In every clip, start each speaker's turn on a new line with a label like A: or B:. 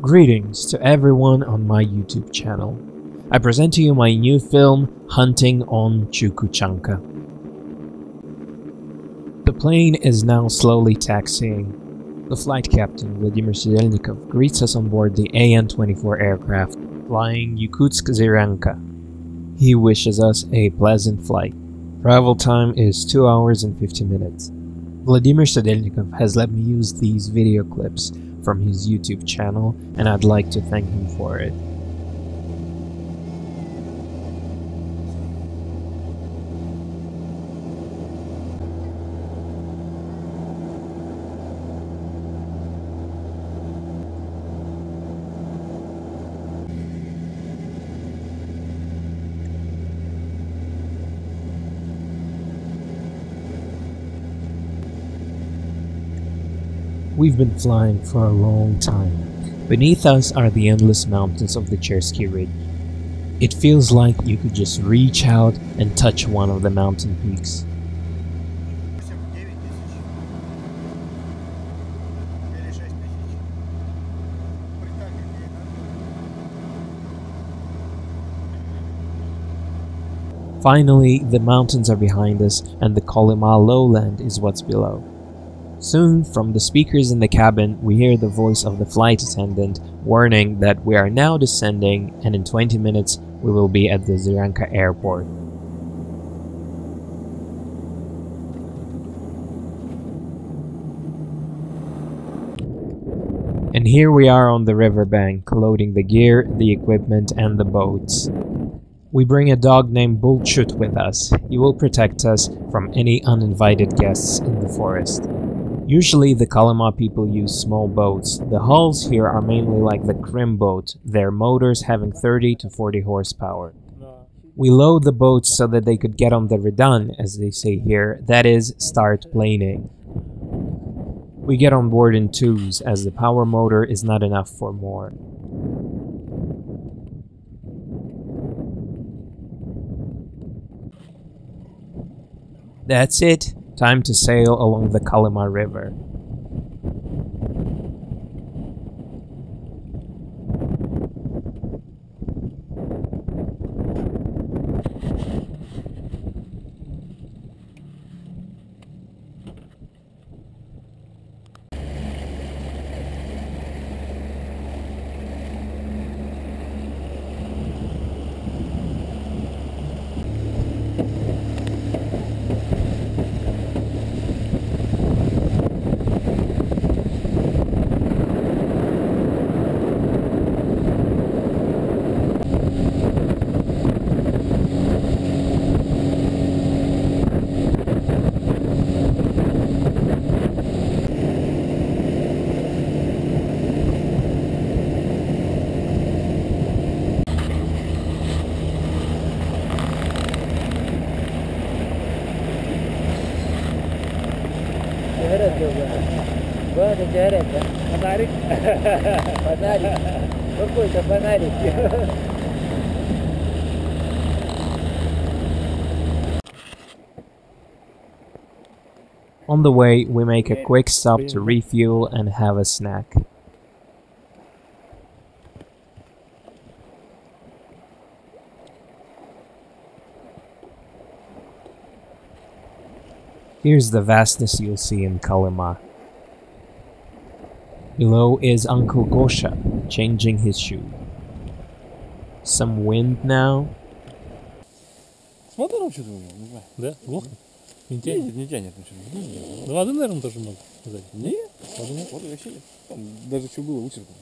A: Greetings to everyone on my YouTube channel. I present to you my new film, Hunting on Chukuchanka. The plane is now slowly taxiing. The flight captain, Vladimir Sidelnikov, greets us on board the AN-24 aircraft, flying Chukuchanka. He wishes us a pleasant flight. Travel time is 2 hours and 50 minutes. Vladimir Sidelnikov has let me use these video clips from his YouTube channel, and I'd like to thank him for it. We've been flying for a long time. Beneath us are the endless mountains of the Chersky Ridge. It feels like you could just reach out and touch one of the mountain peaks. Finally, the mountains are behind us and the Kolyma lowland is what's below. Soon, from the speakers in the cabin, we hear the voice of the flight attendant warning that we are now descending and in 20 minutes we will be at the Chukuchanka airport. And here we are on the riverbank, loading the gear, the equipment and the boats. We bring a dog named Bullshit with us. He will protect us from any uninvited guests in the forest. Usually the Kolyma people use small boats. The hulls here are mainly like the Krim boat, their motors having 30 to 40 horsepower. We load the boats so that they could get on the redan, as they say here, that is, start planing. We get on board in twos, as the power motor is not enough for more. That's it. Time to sail along the Kolyma River. On the way, we make a quick stop to refuel and have a snack. Here's the vastness you'll see in Kolyma. Below is Uncle Gosha, changing his shoe. Some wind now.
B: Смотри, что-то у него, да? Плохо? Не тянет, не тянет ничего. Ну, воды, наверное, тоже много. Нет, воды нет. Вот вообще нет. Там даже что было, вычерпано.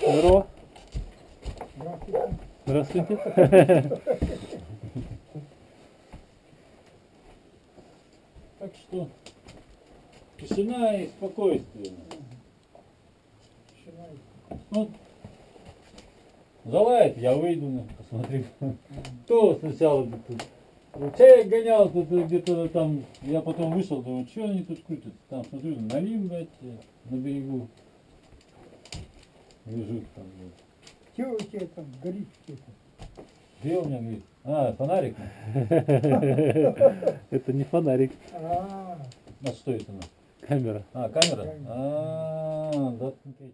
B: Здорово. Здравствуйте. Так что тишина и спокойствие. Ну, залает, я выйду, посмотрю. Кто сначала тут чай гонял, тут где-то там, я потом вышел, думаю, что они тут крутят? Там смотрю, налим, блядь, на берегу. Лежит там, блядь.
C: Чего у тебя там горит что-то?
B: Где у меня горит? А, фонарик.
D: Это не фонарик,
C: А,
B: А что это?
D: камера.
B: А, камера? А, да ты чё.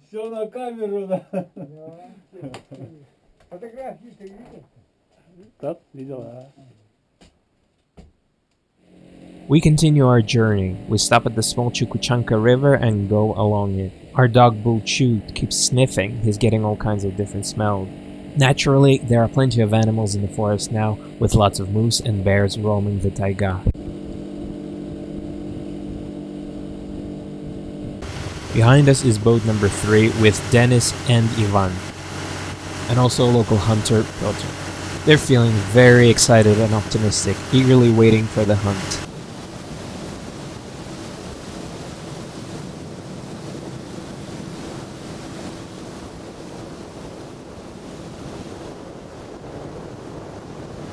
B: Все на камеру, да.
C: да. Фотографии ты видел?
D: Так, видела.
A: We continue our journey. We stop at the small Chukuchanka river and go along it. Our dog Bulchut keeps sniffing. He's getting all kinds of different smells. Naturally, there are plenty of animals in the forest now, with lots of moose and bears roaming the taiga. Behind us is boat number 3 with Dennis and Ivan, and also a local hunter, Piotr. They're feeling very excited and optimistic, eagerly waiting for the hunt.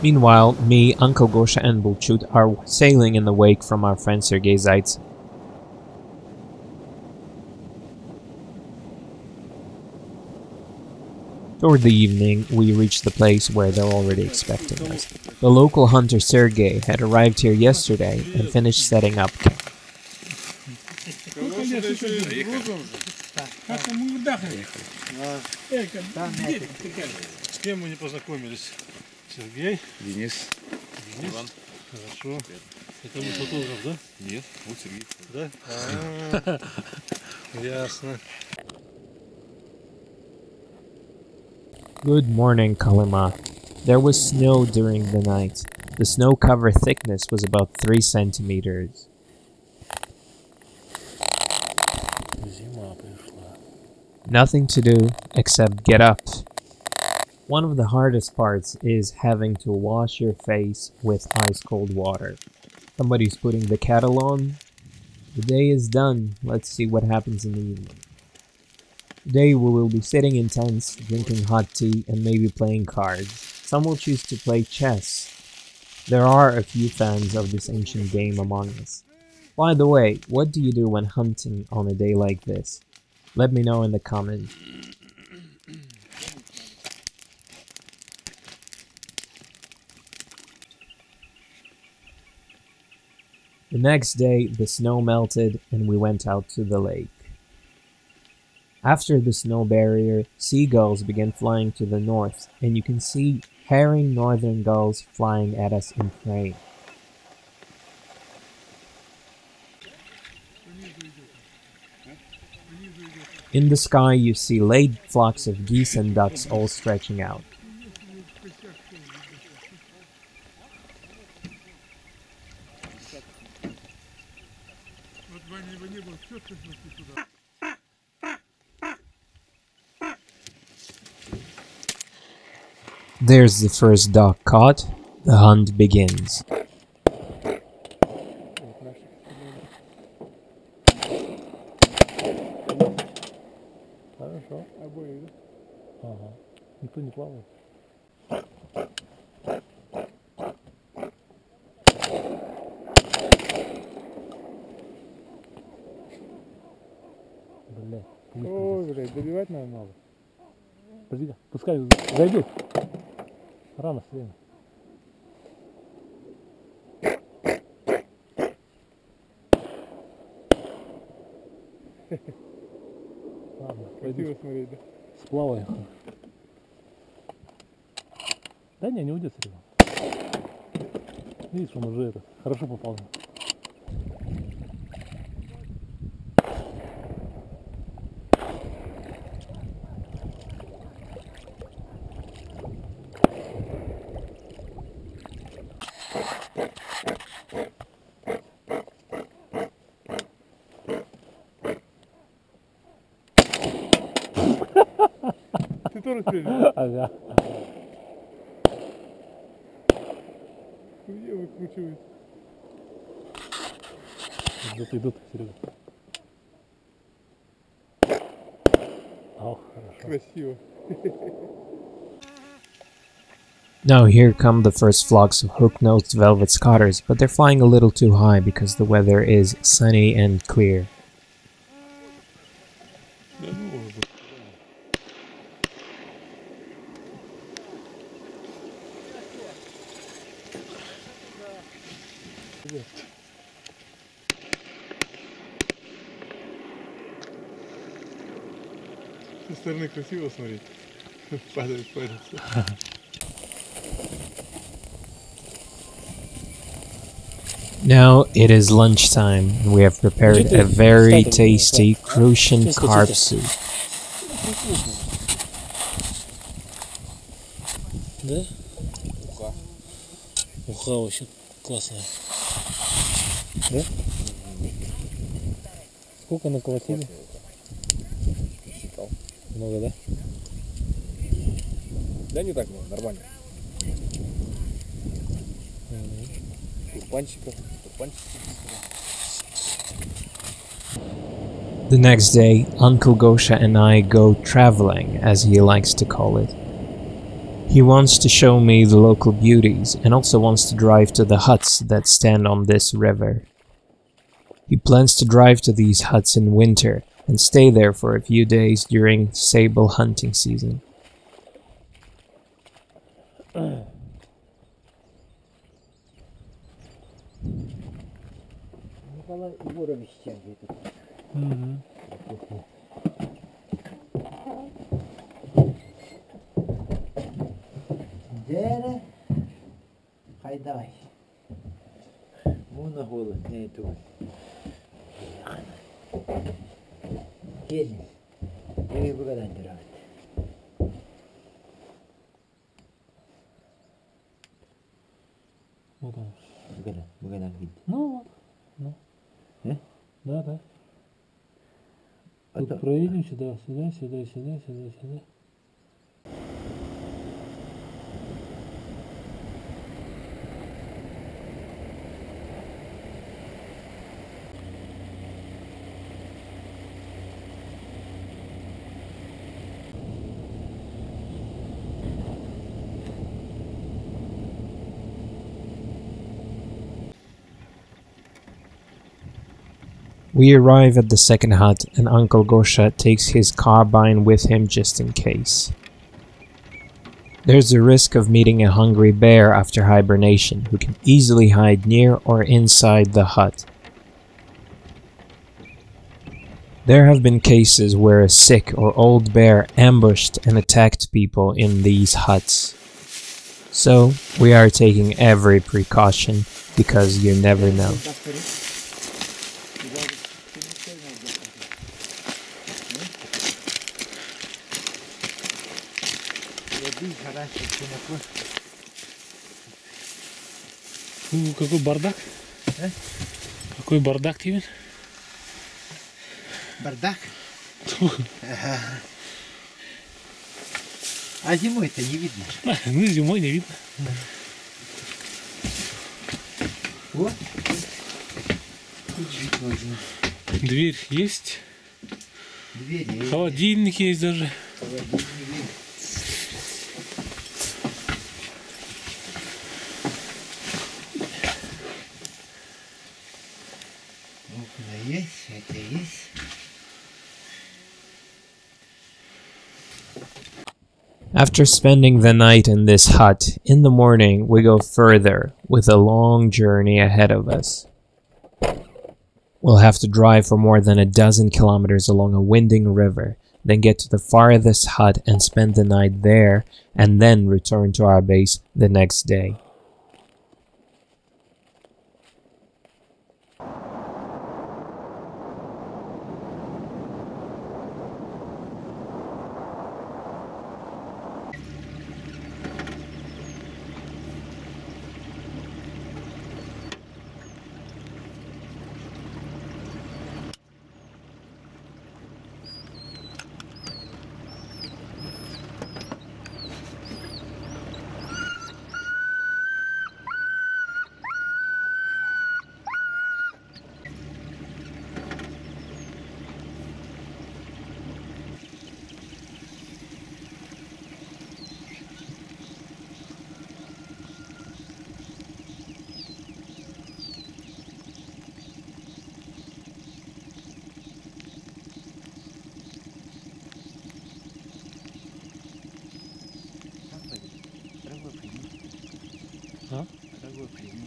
A: Meanwhile, me, Uncle Gosha and Bulchut are sailing in the wake from our friend Sergei Zaitsev. Toward the evening, we reach the place where they're already expecting us. The local hunter Sergei had arrived here yesterday and finished setting up camp.
E: С кем мы не познакомились? Сергей.
F: Денис.
E: Иван. Хорошо. Это вы фотограф, да?
F: Нет, вот Сергей.
E: Да? Ясно.
A: Good morning, Kolyma. There was snow during the night. The snow cover thickness was about 3 centimeters.
E: Зима пришла.
A: Nothing to do except get up. One of the hardest parts is having to wash your face with ice-cold water. Somebody's putting the kettle on. The day is done. Let's see what happens in the evening. Today we will be sitting in tents, drinking hot tea, and maybe playing cards. Some will choose to play chess. There are a few fans of this ancient game among us. By the way, what do you do when hunting on a day like this? Let me know in the comments. The next day, the snow melted and we went out to the lake. After the snow barrier, seagulls began flying to the north, and you can see herring northern gulls flying at us in prey. In the sky, you see laid flocks of geese and ducks all stretching out. There's the first duck caught. The hunt begins.
D: Хорошо.
C: Обои.
D: Ага. Никто не плавает. Блядь.
C: Ой, блядь, добивать надо надо.
D: Подожди, пускай зайдут. Рано время. Ладно,
C: Красиво смотреть, да?
D: сплаваем. Да не уйдет сразу. Видишь, он уже это, хорошо попал.
C: Ты тоже стрелял?
D: Ага.
C: Я выкручиваюсь.
D: Идут, Серега. Ох, хорошо.
C: Красиво.
A: Now here come the first flocks of hook-nosed velvet scoters, but they're flying a little too high because the weather is sunny and clear.
C: Со стороны красиво смотреть. Падает.
A: Now it is lunchtime, and we have prepared a very tasty Crucian carp soup.
E: Да? Уха вообще классная. Да? Сколько наколотили? Много, да?
C: Да не так много, нормально. Турпанчиков.
A: The next day, Uncle Gosha and I go traveling, as he likes to call it. He wants to show me the local beauties and also wants to drive to the huts that stand on this river. He plans to drive to these huts in winter and stay there for a few days during sable hunting season.
F: Дере, хайдай. Муна голос, не тут. Gelin. Evi bu kadar direkt.
E: Вот он.
F: Bu kadar gitti.
E: Ну, ну.
F: Э?
E: Да, да.
F: Это-
E: Тут проедем сюда, сюда.
A: We arrive at the second hut and Uncle Gosha takes his carbine with him just in case. There's a risk of meeting a hungry bear after hibernation who can easily hide near or inside the hut. There have been cases where a sick or old bear ambushed and attacked people in these huts. So we are taking every precaution because you never know.
E: Ну, какой бардак? Какой бардак тебе?
F: Бардак? А зимой-то не видно.
E: Ну, зимой не видно.
F: Вот. Тут жить можно.
E: Дверь есть,
F: Двери.
E: холодильник есть даже.
F: Окна есть, это есть.
A: After spending the night in this hut, in the morning we go further with a long journey ahead of us. We'll have to drive for more than a dozen kilometers along a winding river, then get to the farthest hut and spend the night there, and then return to our base the next day.
D: А?
C: Дорогой прием.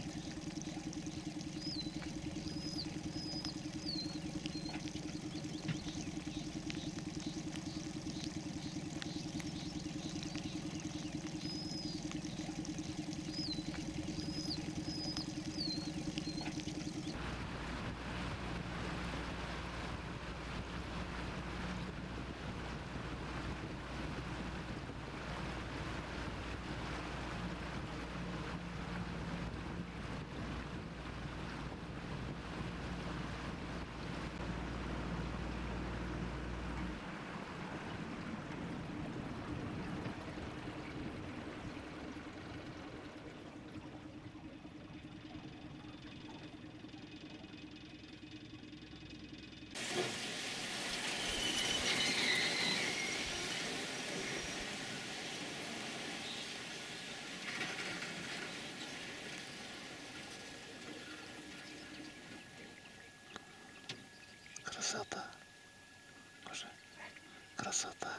F: Красота. Боже, красота.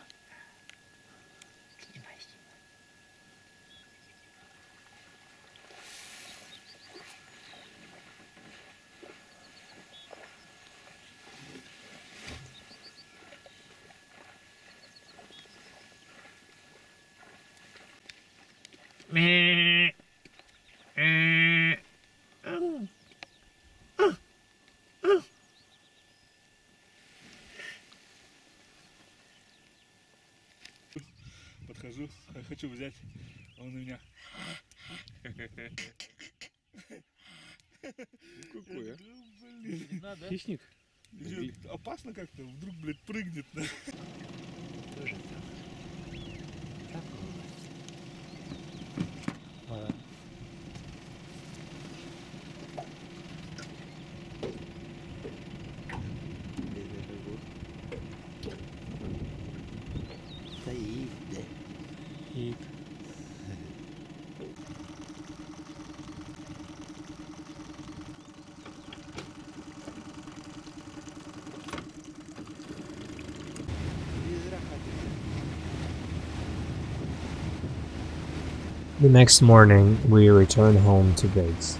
C: Подхожу, хочу взять, а он у меня. Какой, а? Блин.
D: Хищник?
C: Опасно как-то, вдруг, блядь, прыгнет.
F: Тоже так. Так бывает.
D: А,
F: Стоит, да.
D: и
A: The next morning, we return home to base.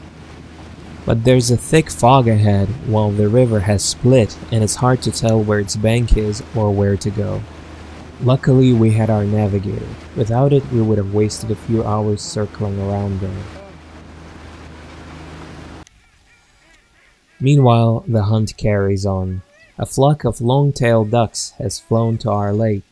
A: But there's a thick fog ahead while the river has split and it's hard to tell where its bank is or where to go. Luckily, we had our navigator. Without it, we would have wasted a few hours circling around there. Meanwhile, the hunt carries on. A flock of long-tailed ducks has flown to our lake.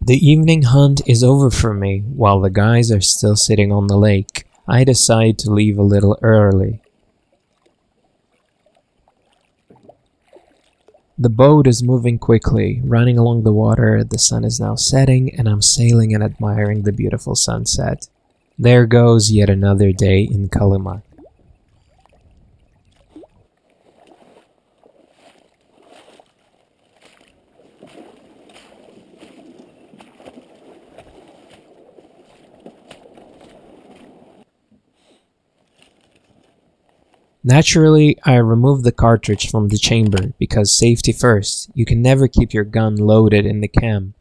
A: The evening hunt is over for me while the guys are still sitting on the lake. I decide to leave a little early. The boat is moving quickly, running along the water. The sun is now setting and I'm sailing and admiring the beautiful sunset. There goes yet another day in Kolyma. Naturally, I removed the cartridge from the chamber because safety first. You can never keep your gun loaded in the camp.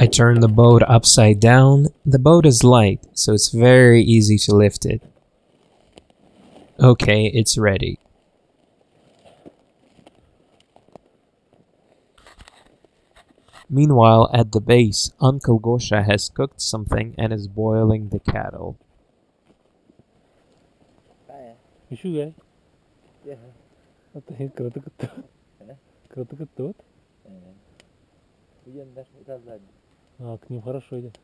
A: I turn the boat upside down. The boat is light, so it's very easy to lift it. Okay, it's ready. Meanwhile, at the base, Uncle Gosha has cooked something and is boiling the kettle.
D: Üşü gel. Это круто. Круто. А, к ним хорошо идет.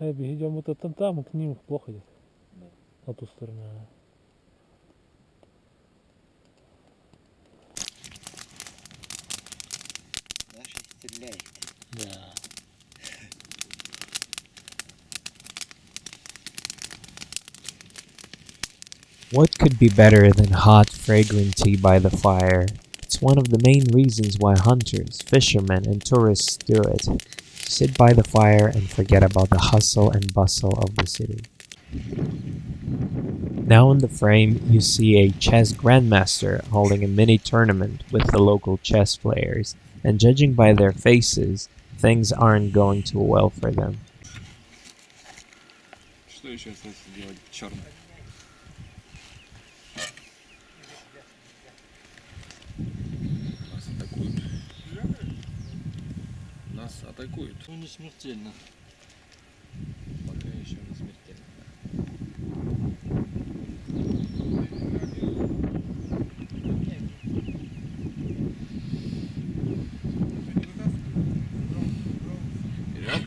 D: Идем вот там, к ним плохо идет. На ту сторону.
F: Наши стреляют.
D: Да.
A: What could be better than hot, fragrant tea by the fire? It's one of the main reasons why hunters, fishermen, and tourists do it. Sit by the fire and forget about the hustle and bustle of the city. Now in the frame, you see a chess grandmaster holding a mini tournament with the local chess players, and judging by their faces, things aren't going too well for them.
C: Что еще остается делать черным? Нас атакуют. Нас атакуют.
E: Ну не смертельно.
C: Пока еще не смертельно. Вперед!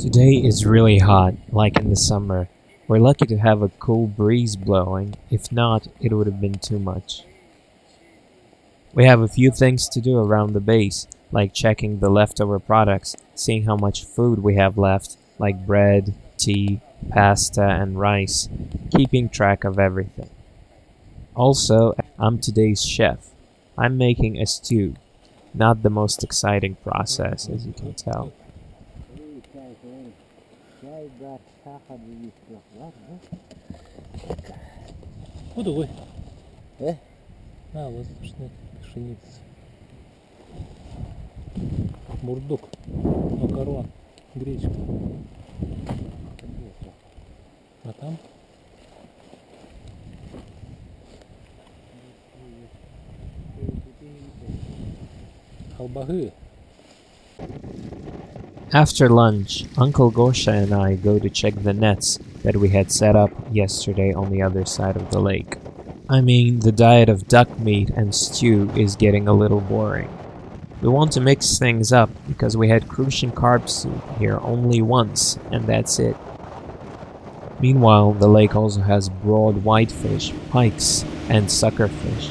A: Today is really hot, like in the summer. We're lucky to have a cool breeze blowing. If not, it would have been too much. We have a few things to do around the base, like checking the leftover products, seeing how much food we have left, like bread, tea, pasta, and rice, keeping track of everything. Also, I'm today's chef. I'm making a stew. Not the most exciting process, as you can tell.
F: Чай, да, сахар, и все. Ладно?
D: Удовой.
F: А,
D: воздушная пшеница. Бурдук. Макарон. Гречка. А там? Албагы.
A: After lunch, Uncle Gosha and I go to check the nets that we had set up yesterday on the other side of the lake. I mean, the diet of duck meat and stew is getting a little boring. We want to mix things up because we had crucian carp soup here only once, and that's it. Meanwhile, the lake also has broad whitefish, pikes, and suckerfish.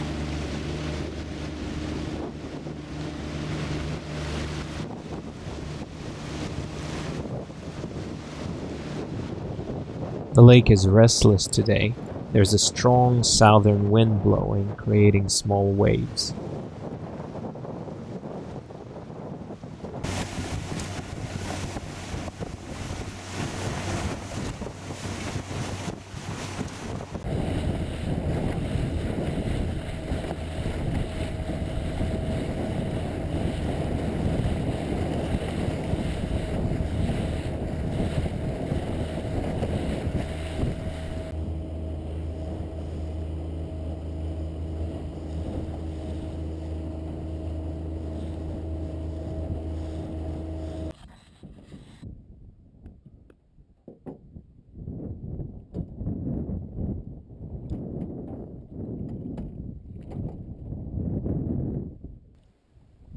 A: The lake is restless today. There's a strong southern wind blowing, creating small waves.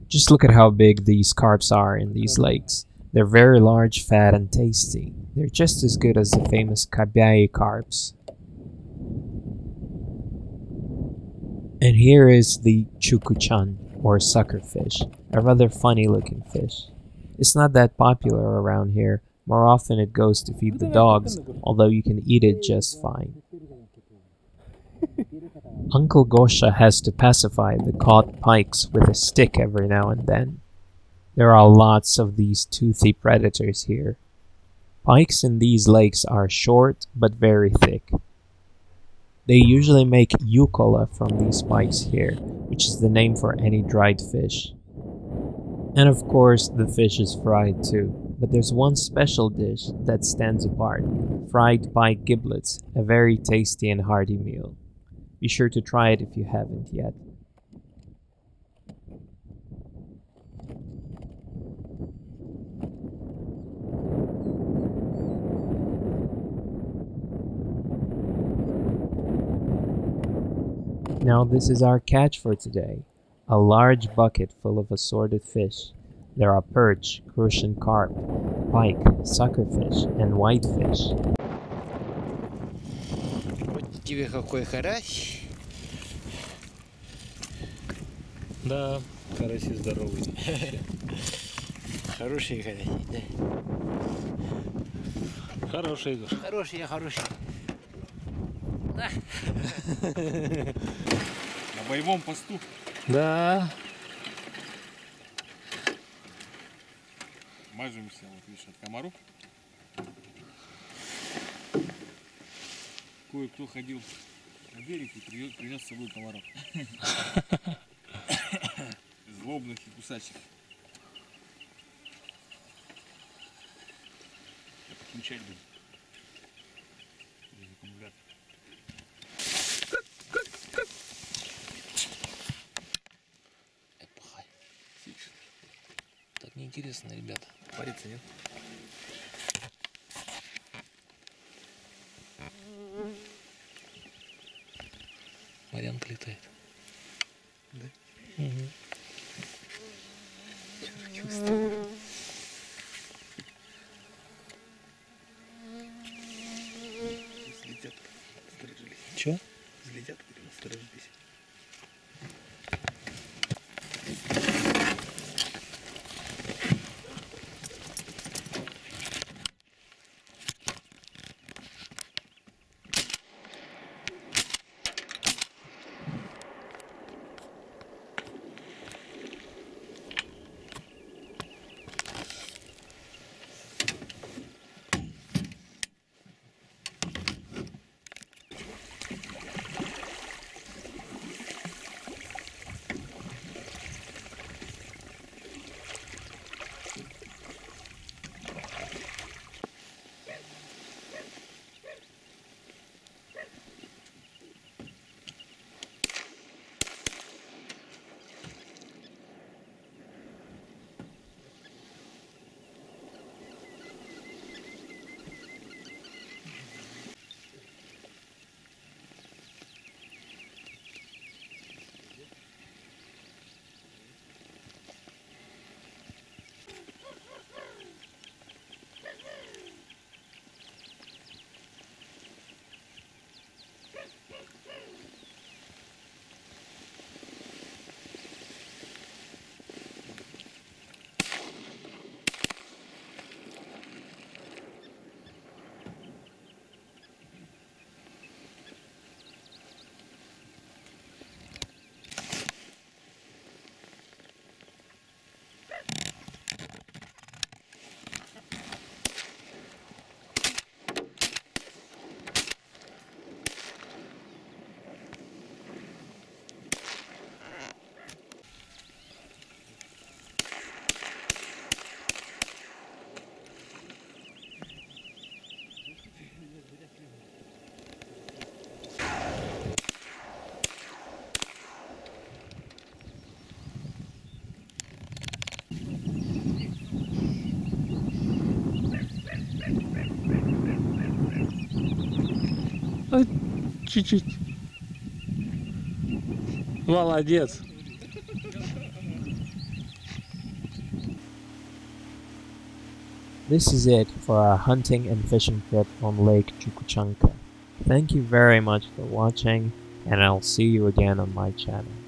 A: Just look at how big these carps are in these lakes. They're very large, fat, and tasty. They're just as good as the famous Kabyai carps. And here is the Chukuchan, or suckerfish, a rather funny looking fish. It's not that popular around here. More often it goes to feed the dogs, although you can eat it just fine. Uncle Gosha has to pacify the caught pikes with a stick every now and then. There are lots of these toothy predators here. Pikes in these lakes are short but very thick. They usually make yukola from these pikes here, which is the name for any dried fish. And of course, the fish is fried too. But there's one special dish that stands apart: fried pike giblets, a very tasty and hearty meal. Be sure to try it if you haven't yet. Now this is our catch for today. A large bucket full of assorted fish. There are perch, crucian carp, pike, suckerfish, and whitefish.
F: Вот тебе какой карась.
D: Да, караси здоровые.
F: Хороший карась, да?
D: Хороший, Игорь.
F: Хороший, я хороший.
C: На боевом посту.
D: Да.
C: Мажемся, вот видишь, от комаров. Кое-кто ходил на берег и принес с собой комаров. Злобных и кусачих. Я подключать буду. Через аккумулятор.
D: Так неинтересно, ребята.
C: Париться, нет?
D: Марьянка летает.
C: Да?
D: Угу.
C: Чувствую. Взлетят, насторожились.
D: Чё?
C: Взлетят, насторожились.
E: Чуть-чуть. Молодец.
A: This is it for our hunting and fishing trip on Lake Chukuchanka. Thank you very much for watching, and I'll see you again on my channel.